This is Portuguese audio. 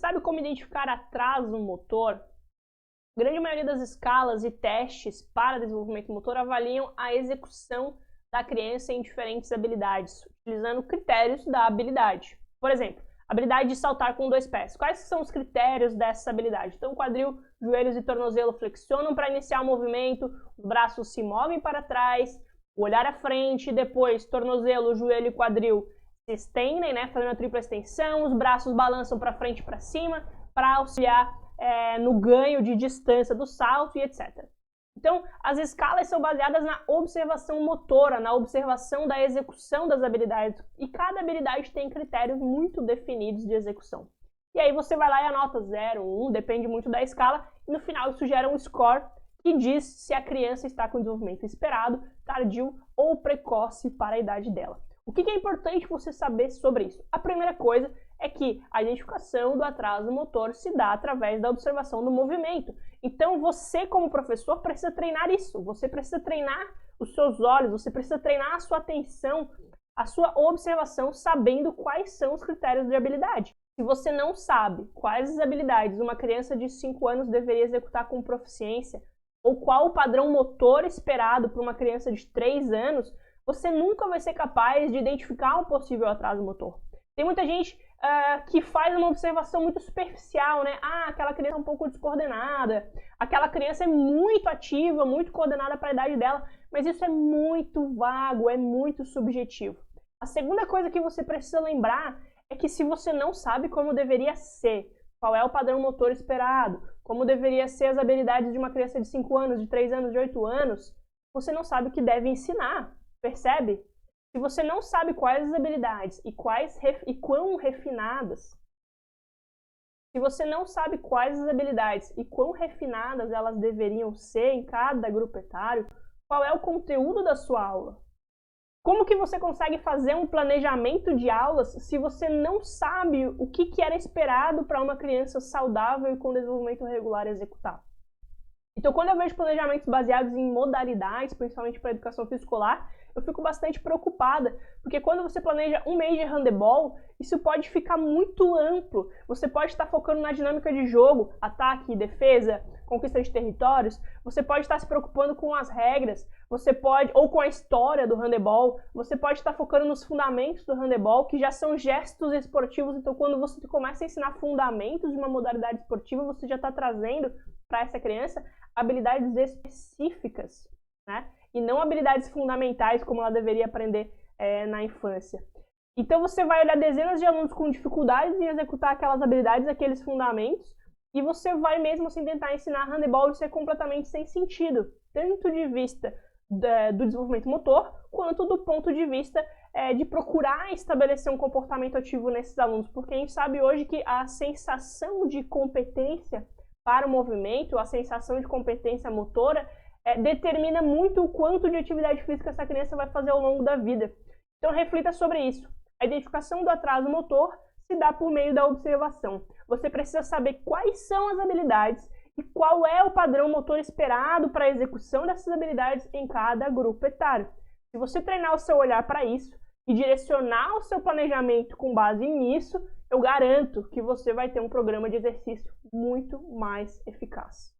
sabe como identificar atraso motor? A grande maioria das escalas e testes para desenvolvimento motor avaliam a execução da criança em diferentes habilidades, utilizando critérios da habilidade. Por exemplo, habilidade de saltar com 2 pés. Quais são os critérios dessa habilidade? Então, quadril, joelhos e tornozelo flexionam para iniciar o movimento, os braços se movem para trás, o olhar à frente, depois tornozelo, joelho e quadril se estendem, né, fazendo a tripla extensão, os braços balançam para frente e para cima para auxiliar no ganho de distância do salto e etc. Então, as escalas são baseadas na observação motora, na observação da execução das habilidades, e cada habilidade tem critérios muito definidos de execução. E aí você vai lá e anota 0, 1, depende muito da escala, e no final isso gera um score que diz se a criança está com desenvolvimento esperado, tardio ou precoce para a idade dela. O que é importante você saber sobre isso? A primeira coisa é que a identificação do atraso motor se dá através da observação do movimento. Então você, como professor, precisa treinar isso. Você precisa treinar os seus olhos, você precisa treinar a sua atenção, a sua observação, sabendo quais são os critérios de habilidade. Se você não sabe quais as habilidades uma criança de 5 anos deveria executar com proficiência, ou qual o padrão motor esperado para uma criança de 3 anos, você nunca vai ser capaz de identificar um possível atraso motor. Tem muita gente que faz uma observação muito superficial, né? Aquela criança é um pouco descoordenada, aquela criança é muito ativa, muito coordenada para a idade dela, mas isso é muito vago, é muito subjetivo. A segunda coisa que você precisa lembrar é que se você não sabe como deveria ser, qual é o padrão motor esperado, como deveria ser as habilidades de uma criança de 5 anos, de 3 anos, de 8 anos, você não sabe o que deve ensinar. Percebe? Se você não sabe quais as habilidades e quão refinadas, se você não sabe quais as habilidades e quão refinadas elas deveriam ser em cada grupo etário, qual é o conteúdo da sua aula? Como que você consegue fazer um planejamento de aulas se você não sabe o que era esperado para uma criança saudável e com desenvolvimento regular executar? Então, quando eu vejo planejamentos baseados em modalidades, principalmente para a educação física escolar, eu fico bastante preocupada, porque quando você planeja um mês de handebol, isso pode ficar muito amplo. Você pode estar focando na dinâmica de jogo, ataque, defesa, conquista de territórios, você pode estar se preocupando com as regras, ou com a história do handebol, você pode estar focando nos fundamentos do handebol, que já são gestos esportivos. Então, quando você começa a ensinar fundamentos de uma modalidade esportiva, você já está trazendo para essa criança habilidades específicas, né? E não habilidades fundamentais como ela deveria aprender na infância. Então você vai olhar dezenas de alunos com dificuldades em executar aquelas habilidades, aqueles fundamentos, e você vai mesmo assim tentar ensinar handebol e isso é completamente sem sentido, tanto de vista do desenvolvimento motor, quanto do ponto de vista de procurar estabelecer um comportamento ativo nesses alunos, porque a gente sabe hoje que a sensação de competência para o movimento, a sensação de competência motora, determina muito o quanto de atividade física essa criança vai fazer ao longo da vida. Então reflita sobre isso. A identificação do atraso motor se dá por meio da observação. Você precisa saber quais são as habilidades e qual é o padrão motor esperado para a execução dessas habilidades em cada grupo etário. Se você treinar o seu olhar para isso e direcionar o seu planejamento com base nisso, eu garanto que você vai ter um programa de exercício muito mais eficaz.